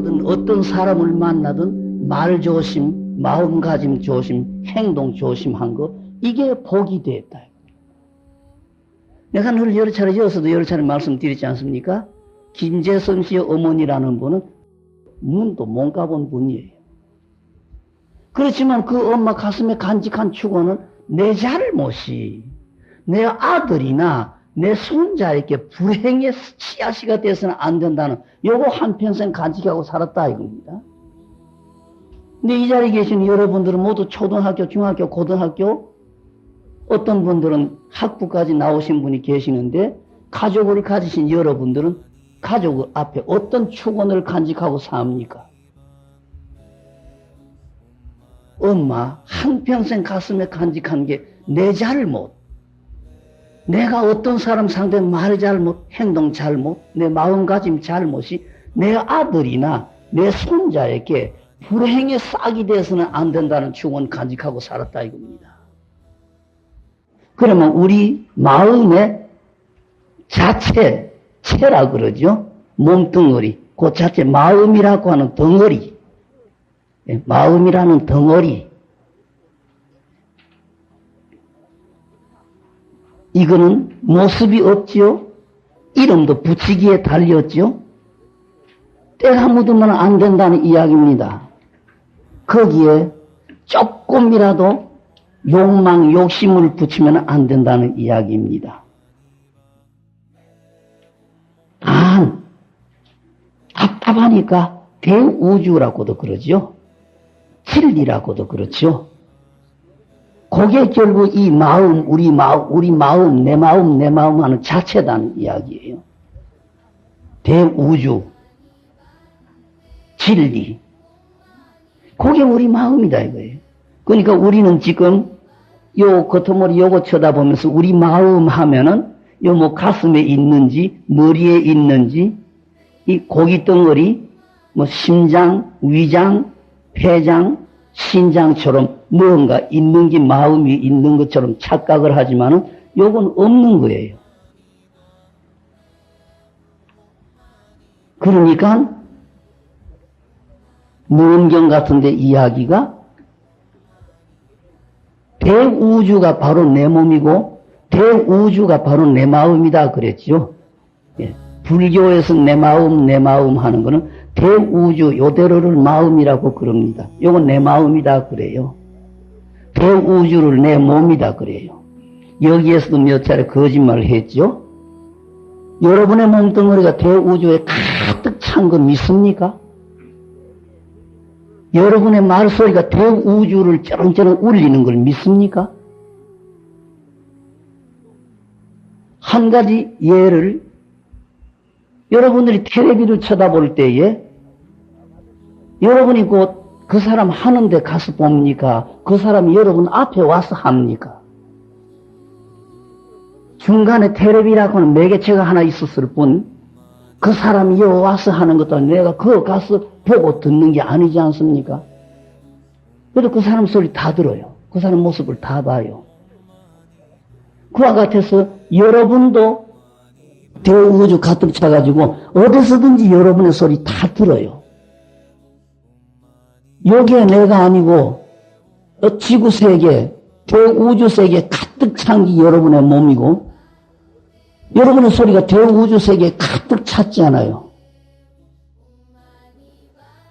하든 어떤 사람을 만나든 말 조심, 마음가짐 조심, 행동 조심한 거, 이게 복이 됐다. 내가 늘 여러 차례 이어서도 여러 차례 말씀드리지 않습니까? 김재선 씨의 어머니라는 분은 문도 못 가본 분이에요. 그렇지만 그 엄마 가슴에 간직한 축원은 내 잘못이 내 아들이나 내 손자에게 불행의 씨앗이가 돼서는 안 된다는 요거 한평생 간직하고 살았다 이겁니다. 근데 이 자리에 계신 여러분들은 모두 초등학교, 중학교, 고등학교, 어떤 분들은 학부까지 나오신 분이 계시는데 가족을 가지신 여러분들은 가족 앞에 어떤 축원을 간직하고 삽니까? 엄마 한평생 가슴에 간직한 게 내 잘못, 내가 어떤 사람 상대 말 잘못, 행동 잘못, 내 마음가짐 잘못이 내 아들이나 내 손자에게 불행의 싹이 돼서는 안 된다는 축원 간직하고 살았다 이겁니다. 그러면 우리 마음의 자체, 체라 그러죠. 몸뚱어리, 그 자체 마음이라고 하는 덩어리, 마음이라는 덩어리, 이거는 모습이 없지요. 이름도 붙이기에 달렸죠. 때가 묻으면 안 된다는 이야기입니다. 거기에 조금이라도 욕망, 욕심을 붙이면 안 된다는 이야기입니다. 답답하니까 대우주라고도 그러죠. 진리라고도 그렇죠. 그게 결국 이 마음, 우리 마음, 내 마음 하는 자체다는 이야기예요. 대우주, 진리. 그게 우리 마음이다 이거예요. 그러니까 우리는 지금 요 겉머리 요거 쳐다보면서 우리 마음 하면은 요 뭐 가슴에 있는지 머리에 있는지 이 고기 덩어리 뭐 심장, 위장, 폐장, 신장처럼 뭔가 있는 게 마음이 있는 것처럼 착각을 하지만은 요건 없는 거예요. 그러니까 무언경 같은데 이야기가 대우주가 바로 내 몸이고 대우주가 바로 내 마음이다 그랬죠. 예. 불교에서 내 마음 하는 거는 대우주 요대로를 마음이라고 그럽니다. 요건 내 마음이다 그래요. 대우주를 내 몸이다 그래요. 여기에서도 몇 차례 거짓말을 했죠. 여러분의 몸뚱어리가 대우주에 가득 찬 거 믿습니까? 여러분의 말소리가 대우주를 쩌렁쩌렁 울리는 걸 믿습니까? 한 가지 예를, 여러분들이 텔레비를 쳐다볼 때에 여러분이 곧 그 사람 하는데 가서 봅니까? 그 사람이 여러분 앞에 와서 합니까? 중간에 텔레비라고 하는 매개체가 하나 있었을 뿐 그 사람이 여 와서 하는 것도 아니고 내가 그거 가서 보고 듣는 게 아니지 않습니까? 그래도 그 사람 소리 다 들어요. 그 사람 모습을 다 봐요. 그와 같아서 여러분도 대우주 가득 차가지고 어디서든지 여러분의 소리 다 들어요. 여기에 내가 아니고 지구세계, 대우주세계에 가득 찬 게 여러분의 몸이고 여러분의 소리가 대우주세계에 가득 찼지 않아요.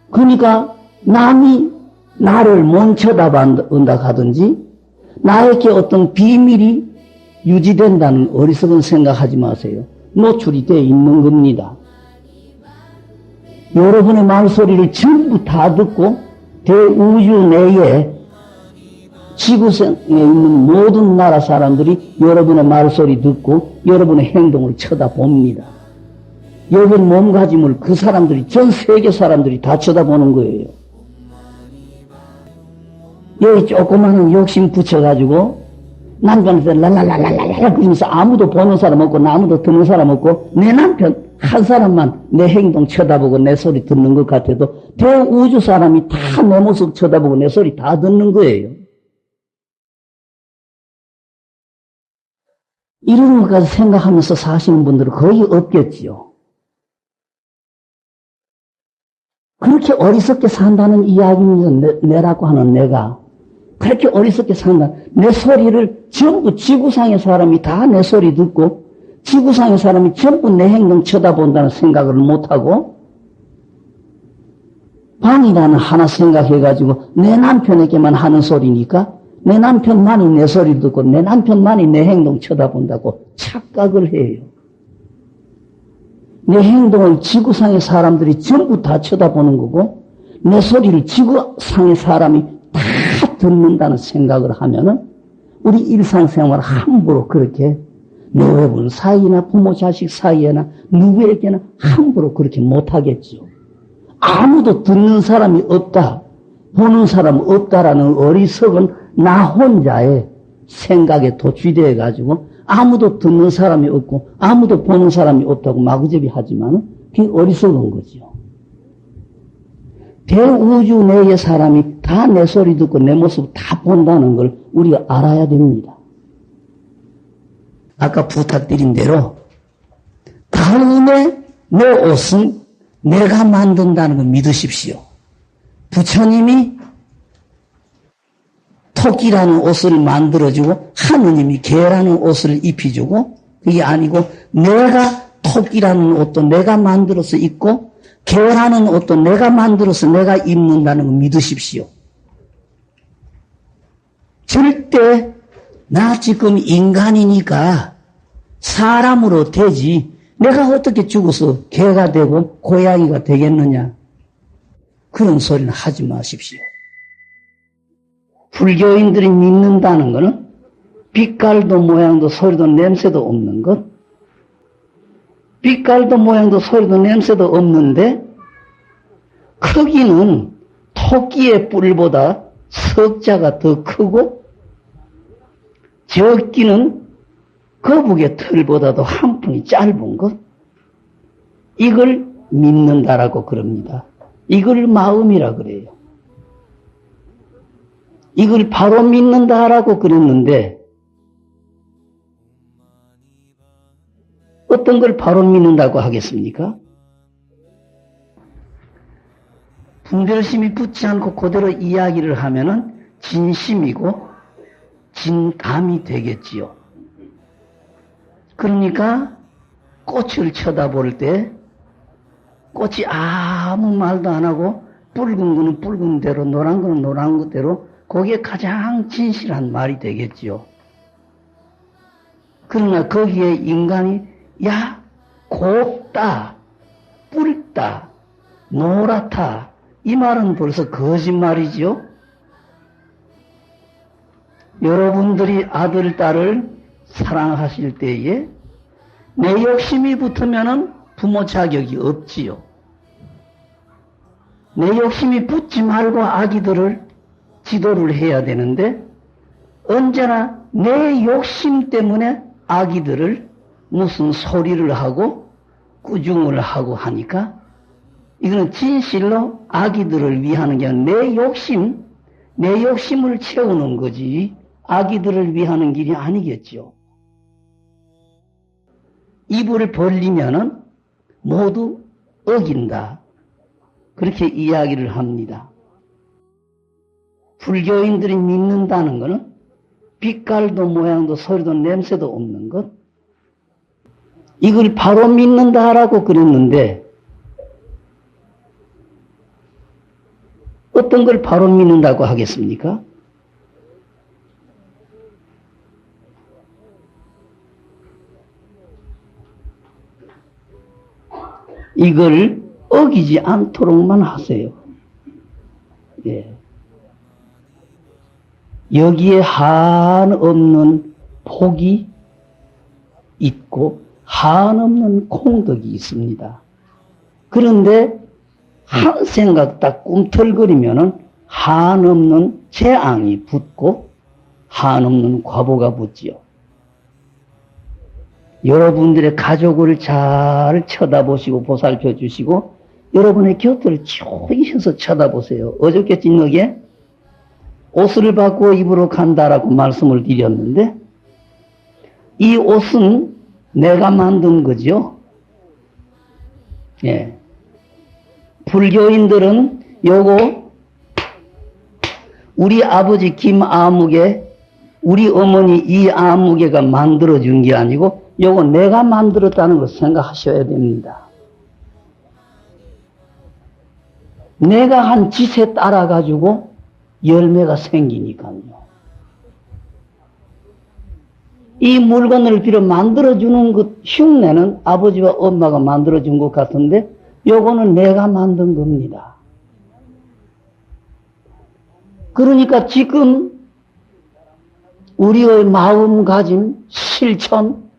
그러니까 남이 나를 못 쳐다본다 하든지 나에게 어떤 비밀이 유지된다는 어리석은 생각하지 마세요. 노출이 되어 있는 겁니다. 여러분의 말소리를 전부 다 듣고 대우주 내에 지구상에 있는 모든 나라 사람들이 여러분의 말소리 듣고 여러분의 행동을 쳐다봅니다. 여러분 몸가짐을 그 사람들이, 전 세계 사람들이 다 쳐다보는 거예요. 여기 조그마한 욕심 붙여가지고 남편한테 랄랄랄랄랄 그러면서 아무도 보는 사람 없고 아무도 듣는 사람 없고 내 남편 한 사람만 내 행동 쳐다보고 내 소리 듣는 것 같아도 대우주 사람이 다 내 모습 쳐다보고 내 소리 다 듣는 거예요. 이런 것까지 생각하면서 사시는 분들은 거의 없겠지요. 그렇게 어리석게 산다는 이야기입니다. 내라고 하는 내가. 그렇게 어리석게 산다. 내 소리를 전부 지구상의 사람이 다 내 소리 듣고 지구상의 사람이 전부 내 행동 쳐다본다는 생각을 못하고 방이라는 하나 생각해가지고 내 남편에게만 하는 소리니까 내 남편만이 내 소리 듣고 내 남편만이 내 행동 쳐다본다고 착각을 해요. 내 행동을 지구상의 사람들이 전부 다 쳐다보는 거고 내 소리를 지구상의 사람이 다 듣는다는 생각을 하면은 우리 일상생활 함부로 그렇게 내 외부 사이나 부모 자식 사이에나 누구에게나 함부로 그렇게 못하겠죠. 아무도 듣는 사람이 없다, 보는 사람 없다라는 어리석은 나 혼자의 생각에 도취되어 가지고 아무도 듣는 사람이 없고 아무도 보는 사람이 없다고 마구잡이 하지만 그게 어리석은 거죠. 대우주 내의 사람이 다 내 소리 듣고 내 모습 다 본다는 걸 우리가 알아야 됩니다. 아까 부탁드린 대로 가을임에 내 옷은 내가 만든다는 걸 믿으십시오. 부처님이 토끼라는 옷을 만들어주고 하느님이 개라는 옷을 입혀주고 그게 아니고 내가 토끼라는 옷도 내가 만들어서 입고 개라는 옷도 내가 만들어서 내가 입는다는 걸 믿으십시오. 절대 나 지금 인간이니까 사람으로 되지 내가 어떻게 죽어서 개가 되고 고양이가 되겠느냐 그런 소리는 하지 마십시오. 불교인들이 믿는다는 것은 빛깔도 모양도 소리도 냄새도 없는 것. 빛깔도 모양도 소리도 냄새도 없는데 크기는 토끼의 뿔보다 석자가 더 크고 적기는 거북의 털보다도 한 푼이 짧은 것. 이걸 믿는다라고 그럽니다. 이걸 마음이라 그래요. 이걸 바로 믿는다라고 그랬는데 어떤 걸 바로 믿는다고 하겠습니까? 분별심이 붙지 않고 그대로 이야기를 하면은 진심이고 진감이 되겠지요. 그러니까 꽃을 쳐다볼 때 꽃이 아무 말도 안 하고 붉은 거는 붉은 대로 노란 거는 노란 대로 그게 가장 진실한 말이 되겠지요. 그러나 거기에 인간이 야 곱다 붉다 노랗다 이 말은 벌써 거짓말이지요. 여러분들이 아들 딸을 사랑하실 때에 내 욕심이 붙으면은 부모 자격이 없지요. 내 욕심이 붙지 말고 아기들을 지도를 해야 되는데 언제나 내 욕심 때문에 아기들을 무슨 소리를 하고 꾸중을 하고 하니까 이거는 진실로 아기들을 위하는 게 아니라 내 욕심을 채우는 거지 아기들을 위하는 길이 아니겠죠. 입을 벌리면은 모두 어긴다. 그렇게 이야기를 합니다. 불교인들이 믿는다는 것은 빛깔도 모양도 소리도 냄새도 없는 것. 이걸 바로 믿는다라고 그랬는데 어떤 걸 바로 믿는다고 하겠습니까? 이걸 어기지 않도록만 하세요. 예. 여기에 한없는 복이 있고 한없는 공덕이 있습니다. 그런데 한 생각 딱 꿈틀거리면은 한없는 재앙이 붙고 한없는 과보가 붙지요. 여러분들의 가족을 잘 쳐다보시고 보살펴 주시고 여러분의 곁을 조용히 해서 쳐다보세요. 어저께 찐너게 옷을 바꾸어 입으러 간다라고 말씀을 드렸는데 이 옷은 내가 만든 거죠. 예. 불교인들은 요거 우리 아버지 김아무개, 우리 어머니 이아무개가 만들어준 게 아니고 요거 내가 만들었다는 걸 생각하셔야 됩니다. 내가 한 짓에 따라가지고 열매가 생기니까요. 이 물건을 빌어 만들어주는 그 흉내는 아버지와 엄마가 만들어준 것 같은데 요거는 내가 만든 겁니다. 그러니까 지금 우리의 마음가짐, 실천,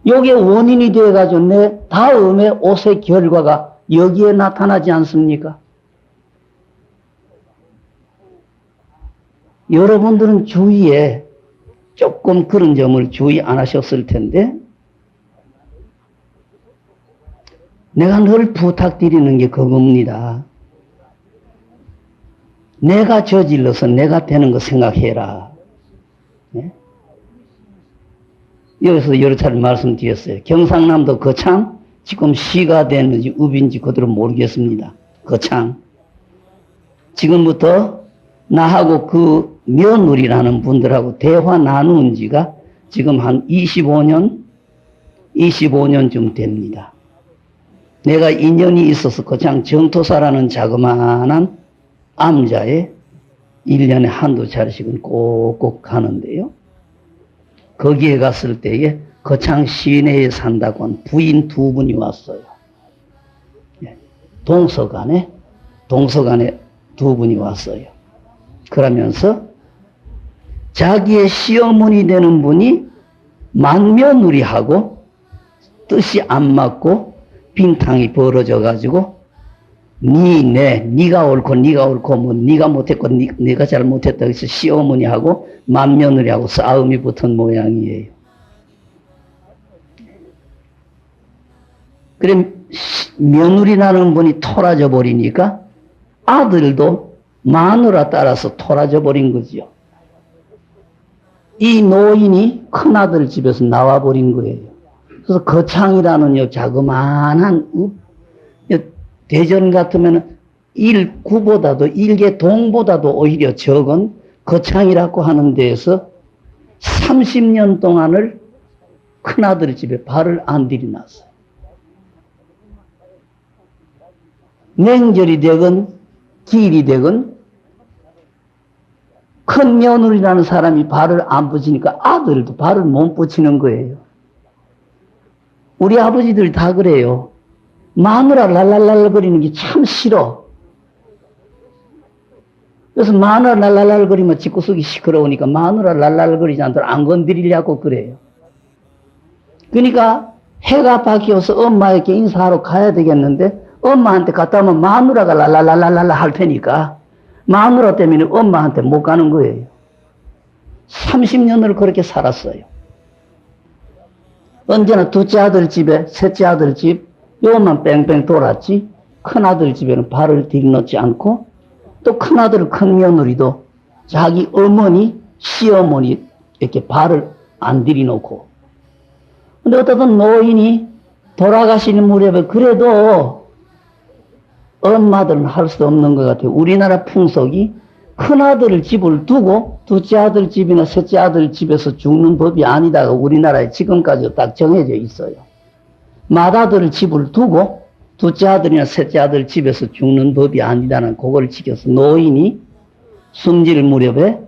요게 원인이 되어가지고 내 다음에 옷의 결과가 여기에 나타나지 않습니까? 여러분들은 주위에 조금 그런 점을 주의 안 하셨을 텐데 내가 늘 부탁드리는 게 그겁니다. 내가 저질러서 내가 되는 거 생각해라. 네? 여기서 여러 차례 말씀드렸어요. 경상남도 거창 지금 시가 됐는지 읍인지 그대로 모르겠습니다. 거창 지금부터 나하고 그 며느리라는 분들하고 대화 나눈 지가 지금 한 25년쯤 됩니다. 내가 인연이 있어서 거창 정토사라는 자그마한 암자에 1년에 한두 차례씩은 꼭꼭 가는데요. 거기에 갔을 때에 거창 시내에 산다고 한 부인 두 분이 왔어요. 동서간에 두 분이 왔어요. 그러면서 자기의 시어머니 되는 분이 맏며느리하고 뜻이 안 맞고 빈탕이 벌어져 가지고 네가 옳고 뭐 네가 못했고 네가 잘못했다 해서 시어머니하고 맏며느리하고 싸움이 붙은 모양이에요. 그래 며느리라는 분이 토라져 버리니까 아들도 마누라 따라서 토라져 버린 거지요. 이 노인이 큰아들 집에서 나와버린 거예요. 그래서 거창이라는 요 자그마한 대전 같으면 일구보다도 일개동보다도 오히려 적은 거창이라고 하는 데에서 30년 동안을 큰아들 집에 발을 안 들이놨어요. 냉절이 되건 기일이 되건 큰 며느리라는 사람이 발을 안 붙이니까 아들도 발을 못 붙이는 거예요. 우리 아버지들 다 그래요. 마누라 랄랄랄 거리는 게 참 싫어. 그래서 마누라 랄랄랄 거리면 집구석이 시끄러우니까 마누라 랄랄 거리지 않도록 안 건드리려고 그래요. 그러니까 해가 바뀌어서 엄마에게 인사하러 가야 되겠는데 엄마한테 갔다 오면 마누라가 랄랄랄랄랄 할 테니까 마누라 때문에 엄마한테 못 가는 거예요. 30년을 그렇게 살았어요. 언제나 둘째 아들 집에 셋째 아들 집 요것만 뺑뺑 돌았지 큰아들 집에는 발을 들이놓지 않고 또 큰아들 큰며느리도 자기 어머니 시어머니 이렇게 발을 안 들이놓고 근데 어떤 노인이 돌아가시는 무렵에 그래도 엄마들은 할 수 없는 것 같아요. 우리나라 풍속이 큰아들 집을 두고 둘째 아들 집이나 셋째 아들 집에서 죽는 법이 아니다가 우리나라에 지금까지 딱 정해져 있어요. 맏아들 집을 두고 둘째 아들이나 셋째 아들 집에서 죽는 법이 아니다는 그걸 지켜서 노인이 숨질 무렵에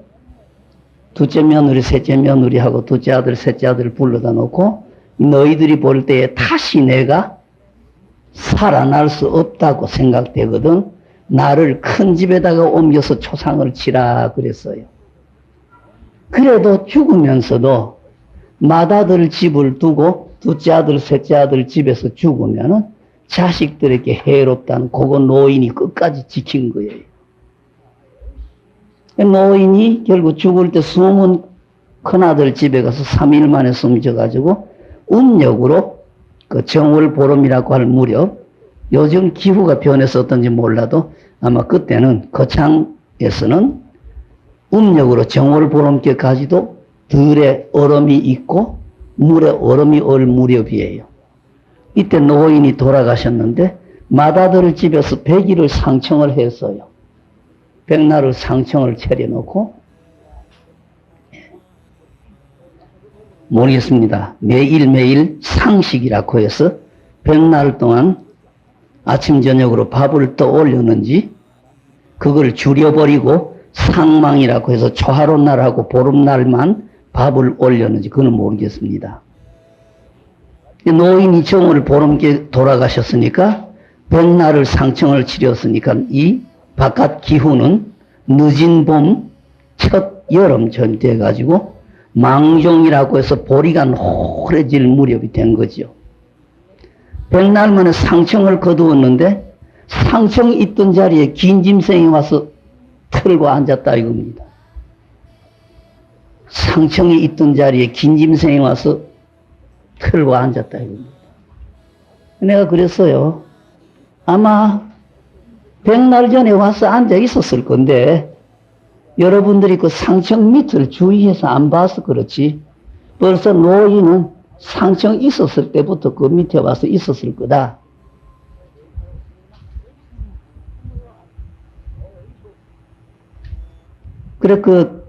둘째 며느리 셋째 며느리하고 둘째 아들 셋째 아들 불러다 놓고 너희들이 볼 때에 다시 내가 살아날 수 없다고 생각되거든 나를 큰 집에다가 옮겨서 초상을 치라 그랬어요. 그래도 죽으면서도 맏아들 집을 두고 둘째 아들 셋째 아들 집에서 죽으면은 자식들에게 해롭다는 그거 노인이 끝까지 지킨 거예요. 노인이 결국 죽을 때 숨은 큰아들 집에 가서 3일 만에 숨져가지고 음력으로 그 정월 보름이라고 할 무렵 요즘 기후가 변해서 어떤지 몰라도 아마 그때는 거창에서는 음력으로 정월 보름께까지도 들에 얼음이 있고 물에 얼음이 올 무렵이에요. 이때 노인이 돌아가셨는데 맏아들 집에서 백일을 상청을 했어요. 백날을 상청을 차려놓고, 모르겠습니다. 매일매일 상식이라고 해서 백날 동안 아침 저녁으로 밥을 떠올렸는지 그걸 줄여버리고 상망이라고 해서 초하룻날하고 보름날만 밥을 올렸는지 그건 모르겠습니다. 노인이 정월 보름께 돌아가셨으니까 백날을 상청을 치렀으니까 이 바깥 기후는 늦은 봄 첫 여름쯤 돼가지고 망종이라고 해서 보리가 노래질 무렵이 된 거죠. 백날 만에 상청을 거두었는데 상청이 있던 자리에 긴짐승이 와서 털고 앉았다 이겁니다. 상청이 있던 자리에 긴짐승이 와서 털고 앉았다 이겁니다. 내가 그랬어요. 아마 백날 전에 와서 앉아 있었을 건데 여러분들이 그 상청 밑을 주의해서 안 봐서 그렇지 벌써 노인은 상청 있었을 때부터 그 밑에 와서 있었을 거다. 그래 그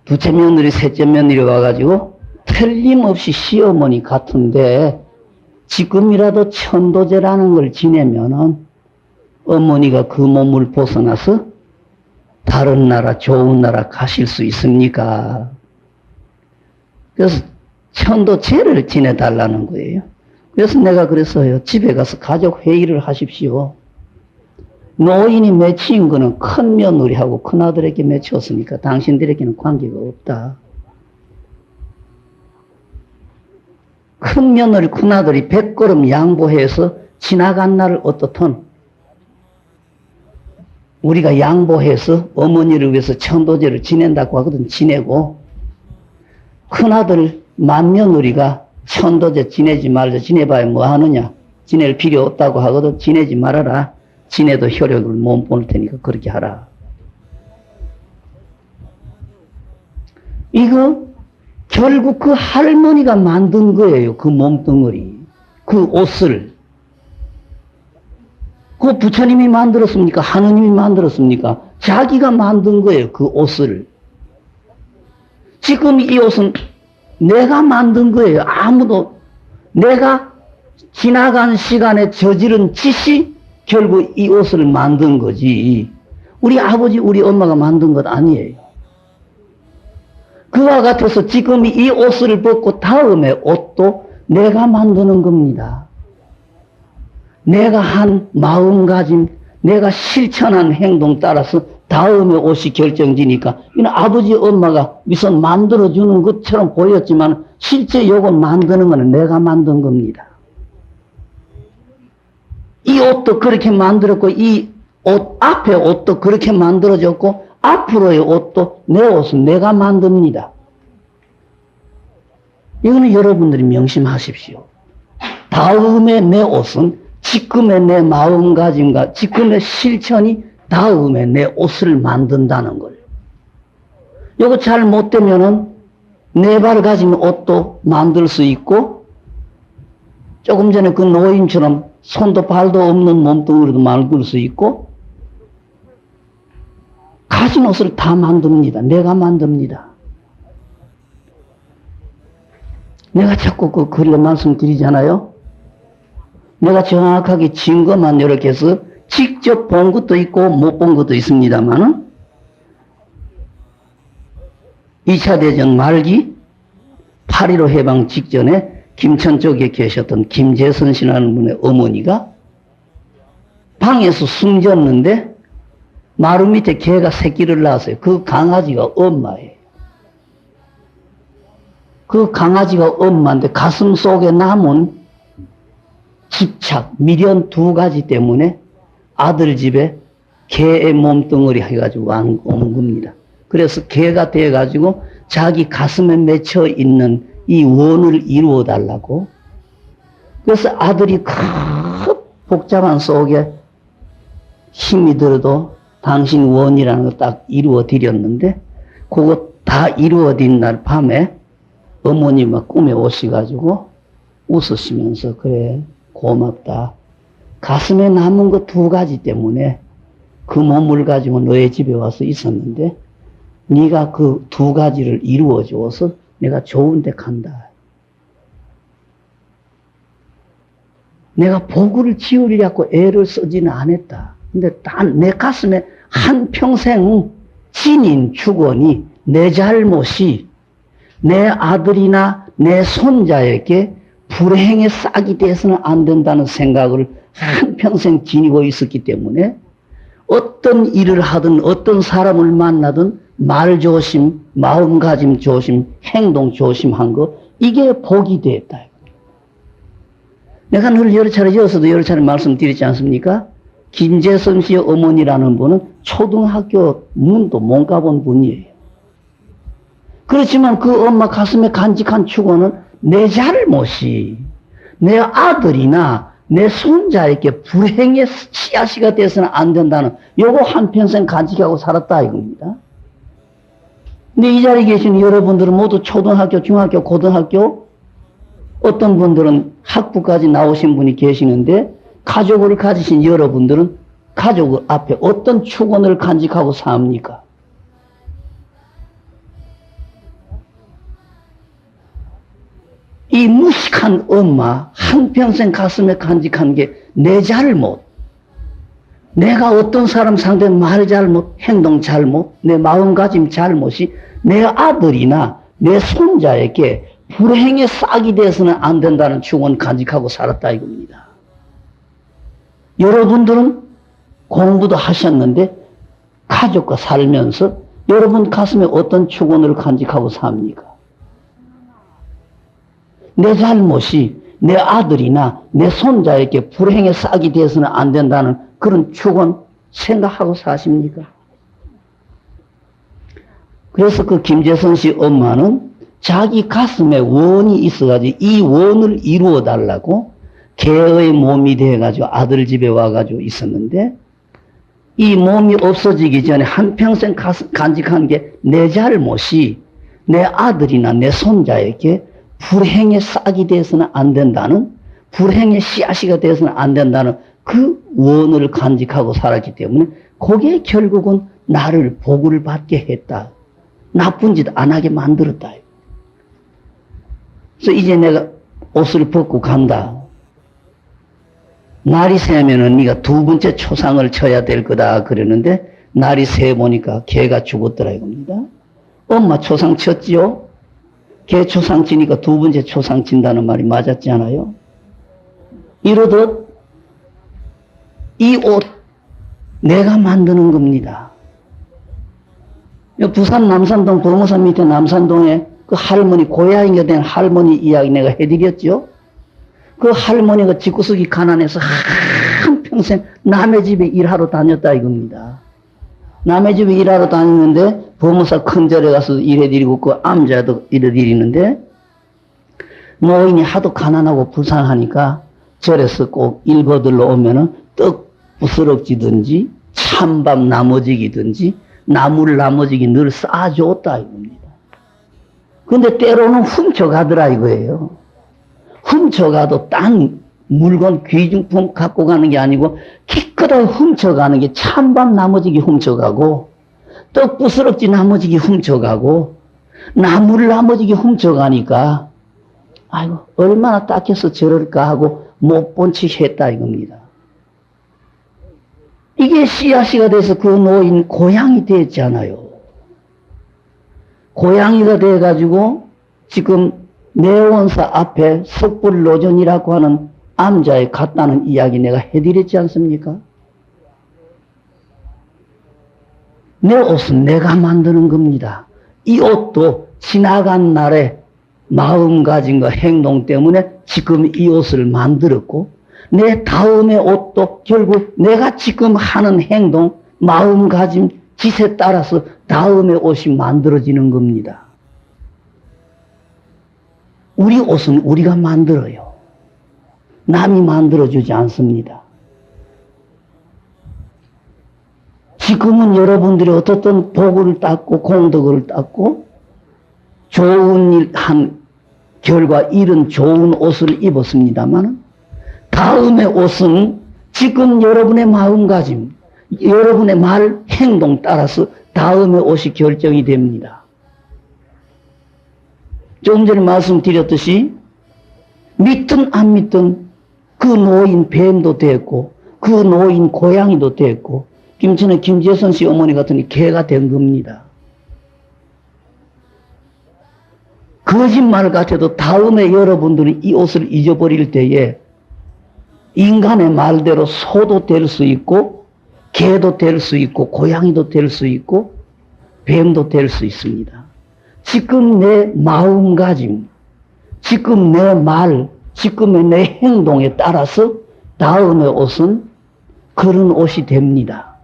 둘째 며느리 셋째 며느리 와가지고 틀림없이 시어머니 같은데 지금이라도 천도제라는 걸 지내면은 어머니가 그 몸을 벗어나서 다른 나라 좋은 나라 가실 수 있습니까? 그래서 천도제를 지내달라는 거예요. 그래서 내가 그랬어요. 집에 가서 가족 회의를 하십시오. 노인이 맺힌 거는 큰 며느리하고 큰아들에게 맺혔으니까 당신들에게는 관계가 없다. 큰 며느리 큰아들이 100걸음 양보해서 지나간 날을 어떻든 우리가 양보해서 어머니를 위해서 천도제를 지낸다고 하거든 지내고 큰아들 맏며느리가 천도제 지내지 말자 지내봐야 뭐 하느냐 지낼 필요 없다고 하거든 지내지 말아라 지내도 효력을 못 보낼 테니까 그렇게 하라. 이거 결국 그 할머니가 만든 거예요. 그 몸뚱어리 그 옷을 그 부처님이 만들었습니까? 하느님이 만들었습니까? 자기가 만든 거예요. 그 옷을. 지금 이 옷은 내가 만든 거예요. 아무도 내가 지나간 시간에 저지른 짓이 결국 이 옷을 만든 거지. 우리 아버지 우리 엄마가 만든 것 아니에요. 그와 같아서 지금 이 옷을 벗고 다음에 옷도 내가 만드는 겁니다. 내가 한 마음가짐, 내가 실천한 행동 따라서 다음에 옷이 결정지니까 이는 아버지 엄마가 무슨 만들어주는 것처럼 보였지만 실제 요거 만드는 거는 내가 만든 겁니다. 이 옷도 그렇게 만들었고 이 옷 앞에 옷도 그렇게 만들어졌고 앞으로의 옷도 내 옷은 내가 만듭니다. 이거는 여러분들이 명심하십시오. 다음에 내 옷은 지금의 내 마음가짐과 지금의 실천이 다음에 내 옷을 만든다는 걸. 이거 잘 못되면은 네 발 가진 옷도 만들 수 있고 조금 전에 그 노인처럼 손도 발도 없는 몸뚱이로도 만들 수 있고 가진 옷을 다 만듭니다. 내가 만듭니다. 내가 자꾸 그 거리에 말씀드리잖아요. 내가 정확하게 증거만 이렇게 해서 직접 본 것도 있고 못 본 것도 있습니다만은 2차 대전 말기 8.15 해방 직전에 김천 쪽에 계셨던 김재선 씨라는 분의 어머니가 방에서 숨졌는데 마루 밑에 개가 새끼를 낳았어요. 그 강아지가 엄마예요. 그 강아지가 엄마인데 가슴 속에 남은 집착, 미련 두 가지 때문에 아들 집에 개의 몸뚱어리 해가지고 온 겁니다. 그래서 개가 돼가지고 자기 가슴에 맺혀 있는 이 원을 이루어 달라고. 그래서 아들이 큰 복잡한 속에 힘이 들어도 당신 원이라는 거 딱 이루어 드렸는데 그거 다 이루어진 날 밤에 어머니가 꿈에 오셔가지고 웃으시면서 그래 고맙다. 가슴에 남은 거 2가지 때문에 그 몸을 가지고 너의 집에 와서 있었는데 네가 그 2가지를 이루어줘서 내가 좋은 데 간다. 내가 복을 지으려고 애를 쓰지는 않았다. 근데 단 내 가슴에 한평생 지닌 축원이 내 잘못이 내 아들이나 내 손자에게 불행의 싹이 돼서는 안 된다는 생각을 한평생 지니고 있었기 때문에 어떤 일을 하든 어떤 사람을 만나든 말 조심, 마음가짐 조심, 행동 조심한 거 이게 복이 됐다. 내가 늘 여러 차례 이어서도 여러 차례 말씀드리지 않습니까? 김재선 씨의 어머니라는 분은 초등학교 문도 못 가본 분이에요. 그렇지만 그 엄마 가슴에 간직한 축원은 내 잘못이 내 아들이나 내 손자에게 불행의 씨앗이가 돼서는 안 된다는 요거 한평생 간직하고 살았다 이겁니다. 근데 이 자리에 계신 여러분들은 모두 초등학교, 중학교, 고등학교 어떤 분들은 학부까지 나오신 분이 계시는데 가족을 가지신 여러분들은 가족 앞에 어떤 축원을 간직하고 삽니까? 이 무식한 엄마 한평생 가슴에 간직한 게 내 잘못, 내가 어떤 사람 상대 말 잘못, 행동 잘못, 내 마음가짐 잘못이 내 아들이나 내 손자에게 불행의 싹이 돼서는 안 된다는 축원 간직하고 살았다 이겁니다. 여러분들은 공부도 하셨는데 가족과 살면서 여러분 가슴에 어떤 축원을 간직하고 삽니까? 내 잘못이 내 아들이나 내 손자에게 불행의 싹이 돼서는 안 된다는 그런 축원 생각하고 사십니까? 그래서 그 김재선 씨 엄마는 자기 가슴에 원이 있어가지고 이 원을 이루어 달라고 개의 몸이 돼가지고 아들 집에 와가지고 있었는데 이 몸이 없어지기 전에 한평생 간직한 게 내 잘못이 내 아들이나 내 손자에게 불행의 싹이 돼서는 안 된다는 불행의 씨앗이가 돼서는 안 된다는 그 원을 간직하고 살았기 때문에 그게 결국은 나를 복을 받게 했다. 나쁜 짓 안 하게 만들었다. 그래서 이제 내가 옷을 벗고 간다. 날이 새면은 네가 2번째 초상을 쳐야 될 거다 그러는데 날이 새 보니까 개가 죽었더라 이겁니다. 엄마 초상 쳤지요? 개 초상 치니까 2번째 초상 친다는 말이 맞았지 않아요? 이러듯 이 옷 내가 만드는 겁니다. 부산 남산동 범어산 밑에 남산동에 그 할머니 고향이가 된 할머니 이야기 내가 해드렸죠. 그 할머니가 집구석이 가난해서 한평생 남의 집에 일하러 다녔다 이겁니다. 남의 집에 일하러 다니는데 범어사 큰절에 가서 일해드리고 그 암자도 일해드리는데 노인이 하도 가난하고 불쌍하니까 절에서 꼭 일거들러 오면은 떡 부스럭지든지 찬밥 나머지기든지 나물 나머지기 늘 싸줬다 이겁니다. 근데 때로는 훔쳐가더라 이거예요. 훔쳐가도 딴 물건 귀중품 갖고 가는 게 아니고 기껏하게 훔쳐가는 게 찬밥 나머지기 훔쳐가고 떡 부스럭지 나머지기 훔쳐가고 나물 나머지기 훔쳐가니까 아이고 얼마나 딱해서 저럴까 하고 못 본 척 했다 이겁니다. 이게 씨앗이가 돼서 그 노인 고양이 됐잖아요. 고양이가 돼가지고 지금 내원사 앞에 석불로전이라고 하는 암자에 갔다는 이야기 내가 해드렸지 않습니까? 내 옷은 내가 만드는 겁니다. 이 옷도 지나간 날에 마음가짐과 행동 때문에 지금 이 옷을 만들었고 내 다음의 옷도 결국 내가 지금 하는 행동, 마음가짐, 짓에 따라서 다음의 옷이 만들어지는 겁니다. 우리 옷은 우리가 만들어요. 남이 만들어주지 않습니다. 지금은 여러분들이 어떻든 복을 닦고 공덕을 닦고 좋은 일 한 결과 이런 좋은 옷을 입었습니다만 다음의 옷은 지금 여러분의 마음가짐, 여러분의 말, 행동 따라서 다음의 옷이 결정이 됩니다. 조금 전에 말씀드렸듯이 믿든 안 믿든 그 노인 뱀도 됐고 그 노인 고양이도 됐고 김천의 김재선 씨 어머니 같은 개가 된 겁니다. 거짓말 같아도 다음에 여러분들이 이 옷을 잊어버릴 때에 인간의 말대로 소도 될 수 있고 개도 될 수 있고 고양이도 될 수 있고 뱀도 될 수 있습니다. 지금 내 마음가짐, 지금 내 말, 지금의 내 행동에 따라서 다음의 옷은 그런 옷이 됩니다.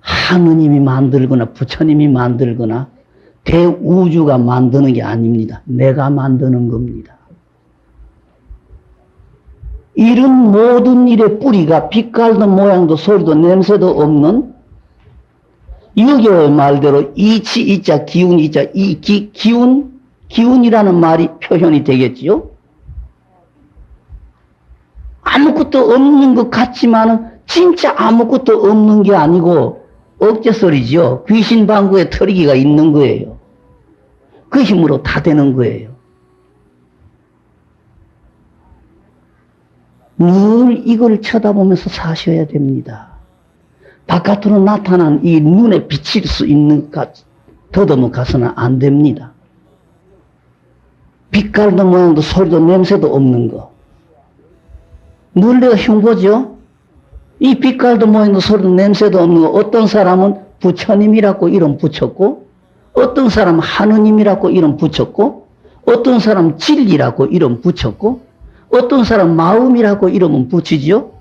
하느님이 만들거나 부처님이 만들거나 대우주가 만드는 게 아닙니다. 내가 만드는 겁니다. 이런 모든 일의 뿌리가 빛깔도 모양도 소리도 냄새도 없는 유교의 말대로 이치 이자 기운 이자 이 기운이라는 말이 표현이 되겠지요. 아무것도 없는 것 같지만은 진짜 아무것도 없는 게 아니고 어깨소리죠. 귀신 방구에 털기가 있는 거예요. 그 힘으로 다 되는 거예요. 늘 이걸 쳐다보면서 사셔야 됩니다. 바깥으로 나타난 이 눈에 비칠 수 있는 것 더듬어 가서는 안 됩니다. 빛깔도 모양도 소리도 냄새도 없는 거. 늘 내가 흉보죠? 이 빛깔도 모양도 소리도 냄새도 없는 거 어떤 사람은 부처님이라고 이름 붙였고 어떤 사람은 하느님이라고 이름 붙였고 어떤 사람은 진리라고 이름 붙였고 어떤 사람은 마음이라고 이름은 붙이죠?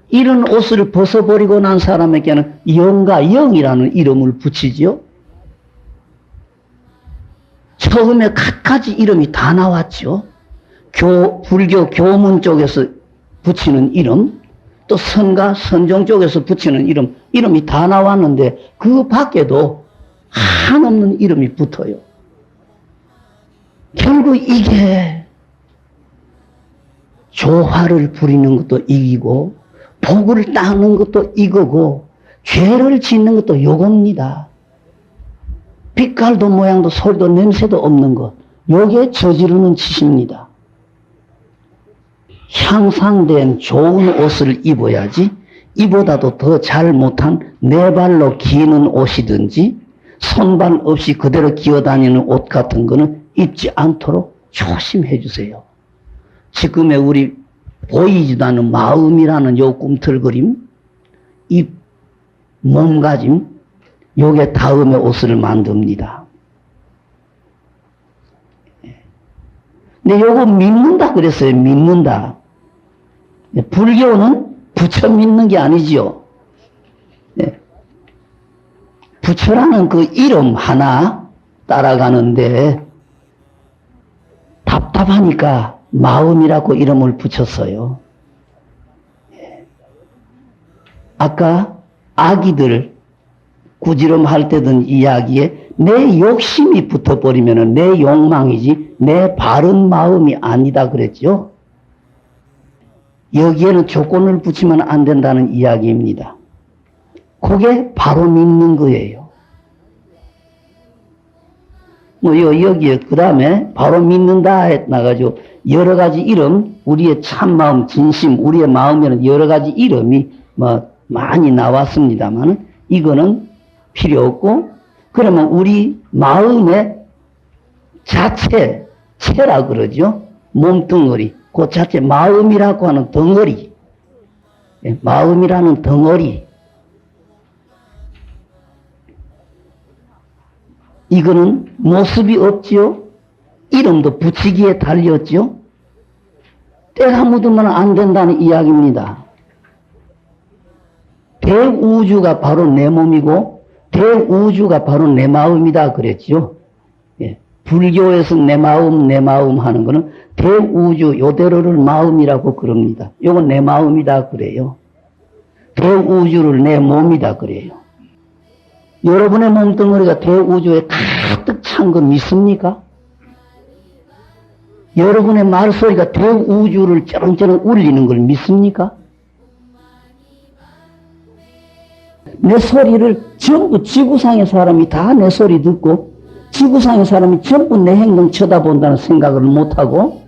이런 옷을 벗어버리고 난 사람에게는 영과 영이라는 이름을 붙이죠. 처음에 갖가지 이름이 다 나왔죠. 불교 교문 쪽에서 붙이는 이름, 또 선가 선종 쪽에서 붙이는 이름이 다 나왔는데 그 밖에도 한없는 이름이 붙어요. 결국 이게 조화를 부리는 것도 이기고 복을 따는 것도 이거고 죄를 짓는 것도 요겁니다. 빛깔도 모양도 소리도 냄새도 없는 것, 요게 저지르는 짓입니다. 향상된 좋은 옷을 입어야지 이보다도 더 잘 못한 네 발로 기는 옷이든지 손발 없이 그대로 기어다니는 옷 같은 거는 입지 않도록 조심해 주세요. 지금의 우리 보이지도 않는 마음이라는 요 꿈틀거림, 이 몸가짐, 요게 다음의 옷을 만듭니다. 근데 요거 믿는다 그랬어요. 믿는다. 불교는 부처 믿는 게 아니지요. 부처라는 그 이름 하나 따라가는데 답답하니까 마음이라고 이름을 붙였어요. 아까 아기들 구지름할 때든 이야기에 내 욕심이 붙어버리면 내 욕망이지 내 바른 마음이 아니다 그랬죠. 여기에는 조건을 붙이면 안 된다는 이야기입니다. 그게 바로 믿는 거예요. 여기에 그 다음에 바로 믿는다 나가지고 여러 가지 이름, 우리의 참마음, 진심, 우리의 마음에는 여러 가지 이름이 많이 나왔습니다만 이거는 필요 없고, 그러면 우리 마음의 자체, 체라 그러죠. 몸뚱어리, 그 자체 마음이라고 하는 덩어리, 마음이라는 덩어리, 이거는 모습이 없지요. 이름도 붙이기에 달렸죠. 때가 묻으면 안 된다는 이야기입니다. 대우주가 바로 내 몸이고 대우주가 바로 내 마음이다 그랬죠. 불교에서 내 마음 하는 거는 대우주 요대로를 마음이라고 그럽니다. 요건 내 마음이다 그래요. 대우주를 내 몸이다 그래요. 여러분의 몸뚱어리가 대우주에 가득 찬 거 믿습니까? 여러분의 말소리가 대우주를 쩌렁쩌렁 울리는 걸 믿습니까? 내 소리를 전부 지구상의 사람이 다 내 소리 듣고 지구상의 사람이 전부 내 행동 쳐다본다는 생각을 못하고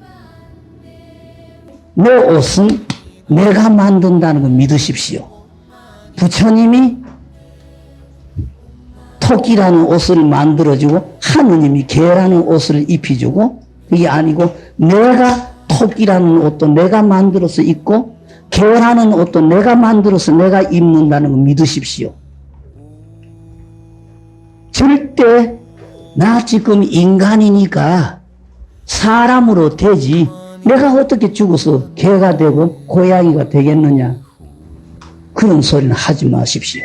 내 옷은 내가 만든다는 걸 믿으십시오. 부처님이 토끼라는 옷을 만들어주고 하느님이 개라는 옷을 입혀주고 그게 아니고 내가 토끼라는 옷도 내가 만들어서 입고 개라는 옷도 내가 만들어서 내가 입는다는 걸 믿으십시오. 절대 나 지금 인간이니까 사람으로 되지 내가 어떻게 죽어서 개가 되고 고양이가 되겠느냐 그런 소리는 하지 마십시오.